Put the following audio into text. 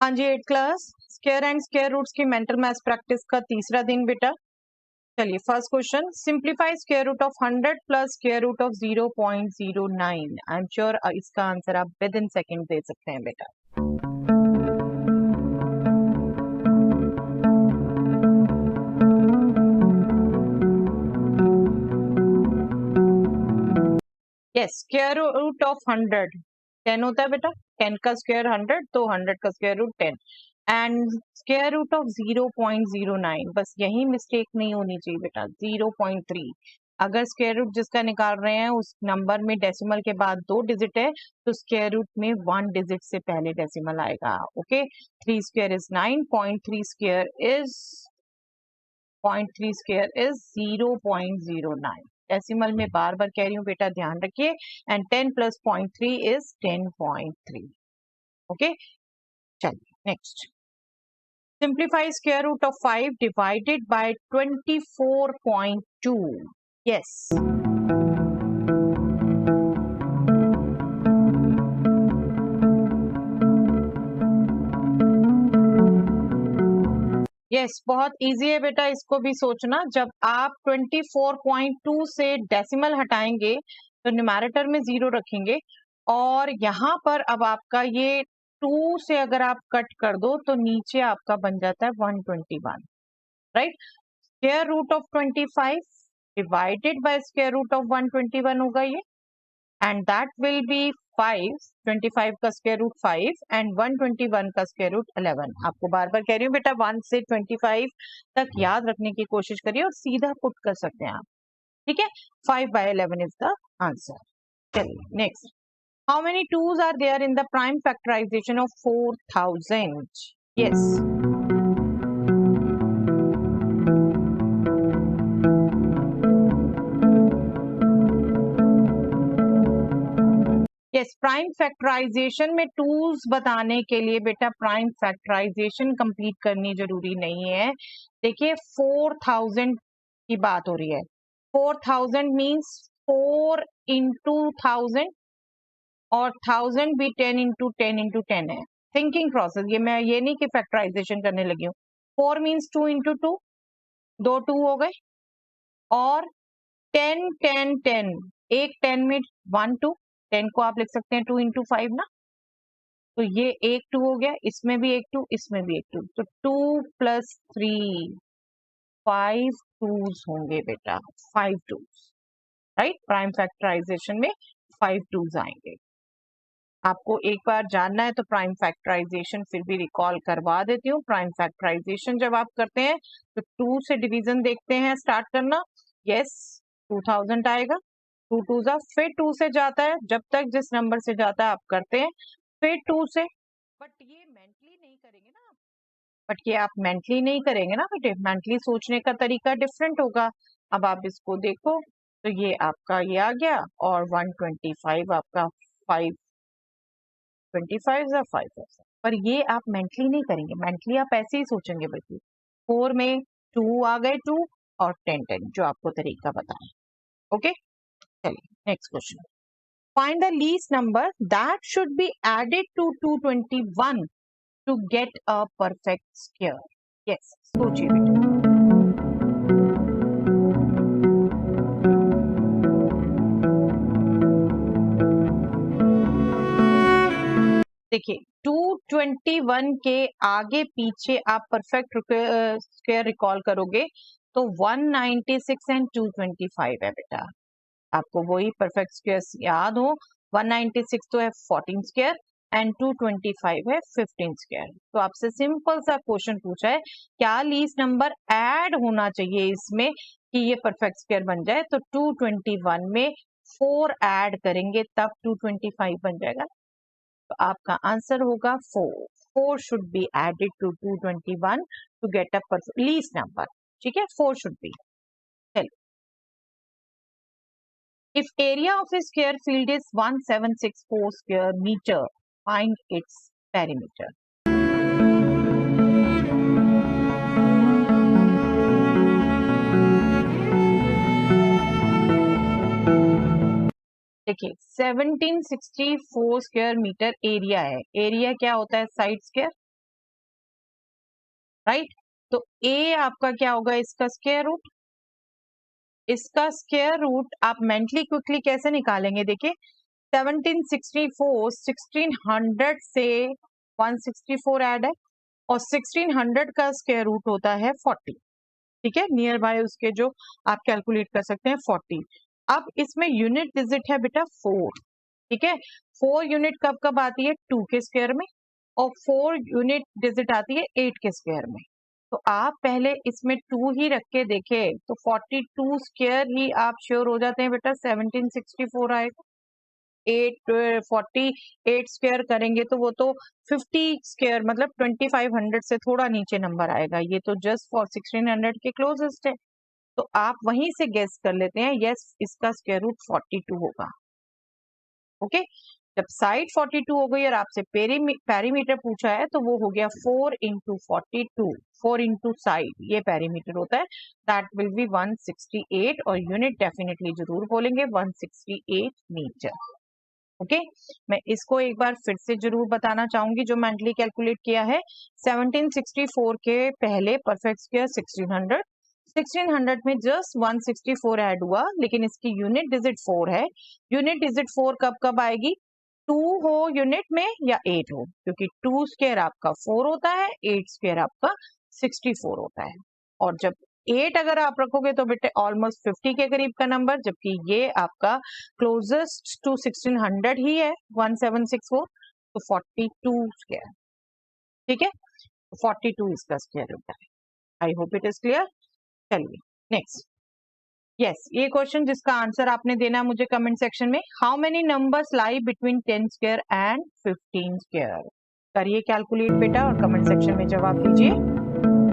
हाँ जी, 8th class square and square roots की मेंटल मैथ्स प्रैक्टिस का तीसरा दिन बेटा। चलिए first question, simplify square root of 100 plus square root of 0.09। I am sure इसका आंसर आप विद इन सेकंड दे सकते हैं बेटा। यस, स्क्वायर रूट ऑफ 100 10 होता है बेटा। 10 का स्क्वायर 100, तो 100 का square root 10 and square root of 0.09। बस यही मिस्टेक नहीं होनी चाहिए बेटा। 0.3 अगर स्क्वायर रूट जिसका निकाल रहे हैं उस नंबर में डेसिमल के बाद 2 डिजिट है तो स्क्वायर रूट में 1 डिजिट से पहले डेसिमल आएगा। Okay, 3 square is 9, 0.3 square is 0.09। Decimal में बार बार कह रही हूँ बेटा, ध्यान रखिए। And 10 plus 0.3 is 10.3। ओके, चलिए next, simplify square root of 5 divided by 24.2। Yes, yes बहुत इजी है बेटा इसको भी सोचना। जब आप 24.2 से डेसिमल हटाएंगे तो न्यूमैरेटर में 0 रखेंगे और यहाँ पर अब आपका ये 2 से अगर आप कट कर दो तो नीचे आपका बन जाता है 121, right. Square root of 25 divided by square root of 121 होगा ये, एंड दैट विल बी 5। 25 का स्क्वायर रूट 5 एंड 121 का स्क्वायर रूट 11। आपको बार बार कह रही हूँ बेटा 1 से 25 तक याद रखने की कोशिश करिए और सीधा पुट कर सकते हैं आप, ठीक है। 5/11 इज द आंसर। चलिए next, how many twos are there in the prime factorization of 4000? Yes, yes prime factorization में टूल्स बताने के लिए बेटा प्राइम फैक्टराइजेशन कंप्लीट करनी जरूरी नहीं है। देखिए 4000 की बात हो रही है। 4000 मींस 4 इंटू 1000 और 1000 भी 10 इंटू 10 इंटू 10 है। थिंकिंग प्रोसेस, ये मैं ये नहीं कि फैक्टराइजेशन करने लगी हूँ। 4 मींस 2 इंटू 2, 2 2 हो गए, और 10 10 10, एक 10 में 1 2, 10 को आप लिख सकते हैं 2 इंटू 5 ना, तो ये एक 2 हो गया, इसमें भी एक 2, इसमें भी एक 2, तो 2 प्लस 3 5 टूज होंगे बेटा, 5 टूज, राइट। प्राइम फैक्टराइजेशन में 5 टूज आएंगे। आपको एक बार जानना है तो प्राइम फैक्टराइजेशन फिर भी रिकॉल करवा देती हूँ। प्राइम फैक्टराइजेशन जब आप करते हैं तो 2 से डिवीजन देखते हैं स्टार्ट करना। यस, 2000 आएगा, 2 2 जा, फिर 2 से जाता है, जब तक जिस नंबर से जाता है आप करते हैं, फिर 2 से। बट ये मेंटली नहीं करेंगे ना आप, बट ये आप मेंटली नहीं करेंगे ना बेटे, मेंटली सोचने का तरीका डिफरेंट होगा। अब आप इसको देखो तो ये आपका ये आ गया और 125 आपका 5, 25 या 5 है, पर ये आप मेंटली नहीं करेंगे। मेंटली आप ऐसे ही सोचेंगे, बल्कि 4 में 2 आ गए 2 और 10 10 जो आपको तरीका बताएं। ओके, चलिए next question, find the least number that should be added to 221 to get a perfect square. Yes, सोचिए बेटा। देखिए 221 के आगे पीछे आप परफेक्ट स्क्वायर रिकॉल करोगे तो 196 एंड 225 है बेटा। आपको वही परफेक्ट स्क्वायर याद हो, 196 तो है 14 स्क्वायर एंड 225 है 15 स्क्वायर। तो आपसे सिंपल सा क्वेश्चन पूछा है, क्या लीस्ट नंबर ऐड होना चाहिए इसमें कि ये परफेक्ट स्क्वायर बन जाए, तो 221 में 4 ऐड करेंगे तब 225 बन जाएगा। तो आपका आंसर होगा 4। 4 should be added to 221 to get a least number, ठीक है, 4 should be. If area of a square field is 1764 square meter, find its perimeter. देखिए 1764 स्क्वायर मीटर एरिया है। एरिया क्या होता है? Side square. राइट। तो ए आपका क्या होगा इसका स्क्वायर रूट। इसका स्क्वायर रूट आप मेंटली क्विकली कैसे निकालेंगे, देखिए 1764 1600 से 164 ऐड है और 1600 का स्क्वायर रूट होता है 40। ठीक है, नियर बाय उसके जो आप कैलकुलेट कर सकते हैं 40। अब इसमें यूनिट डिजिट है बेटा 4। ठीक है, 4 यूनिट कब कब आती है 2 के स्क्वायर में और 4 यूनिट डिजिट आती है 8 के स्क्वायर में। तो आप पहले इसमें 2 ही रख के देखें तो 42 स्क्वायर ही आप श्योर हो जाते हैं बेटा 1764 आएगा। 48 स्क्वायर करेंगे तो वो तो 50 स्क्वायर मतलब 2500 से थोड़ा नीचे नंबर आएगा। ये तो जस्ट फॉर 1600 के क्लोजेस्ट है। तो आप वहीं से गेस कर लेते हैं, यस इसका स्क्वायर रूट 42 होगा। ओके, जब साइड 42 हो गई और आपसे पेरीमीटर पूछा है तो वो हो गया 4 इंटू 42, 4 इंटू साइड, ये पेरीमीटर होता है, दैट विल बी 168 और यूनिट डेफिनेटली जरूर बोलेंगे 168 मीटर। ओके, मैं इसको एक बार फिर से जरूर बताना चाहूंगी जो मेंटली कैलकुलेट किया है। 1764 के पहले परफेक्ट स्क्वायर 1600, 1600 में जस्ट 164 ऐड हुआ लेकिन इसकी यूनिट डिजिट 4 है। यूनिट डिजिट 4 कब कब आएगी, 2 हो यूनिट में या 8 हो, क्योंकि 2 स्क्वायर आपका 4 होता है, 8 स्क्वायर आपका 64 होता है। और जब 8 अगर आप रखोगे तो बेटे ऑलमोस्ट 50 के करीब का नंबर, जबकि ये आपका क्लोजेस्ट टू 1600 ही है 1764, तो 42 स्क्वायर। ठीक है, 42 इसका स्क्वायर होता है। I hope it is clear. चलिए नेक्स्ट। यस, ये क्वेश्चन जिसका आंसर आपने देना है मुझे कमेंट सेक्शन में, how many numbers lie between 10 square and 15 square. करिए कैलकुलेट बेटा और कमेंट सेक्शन में जवाब दीजिए।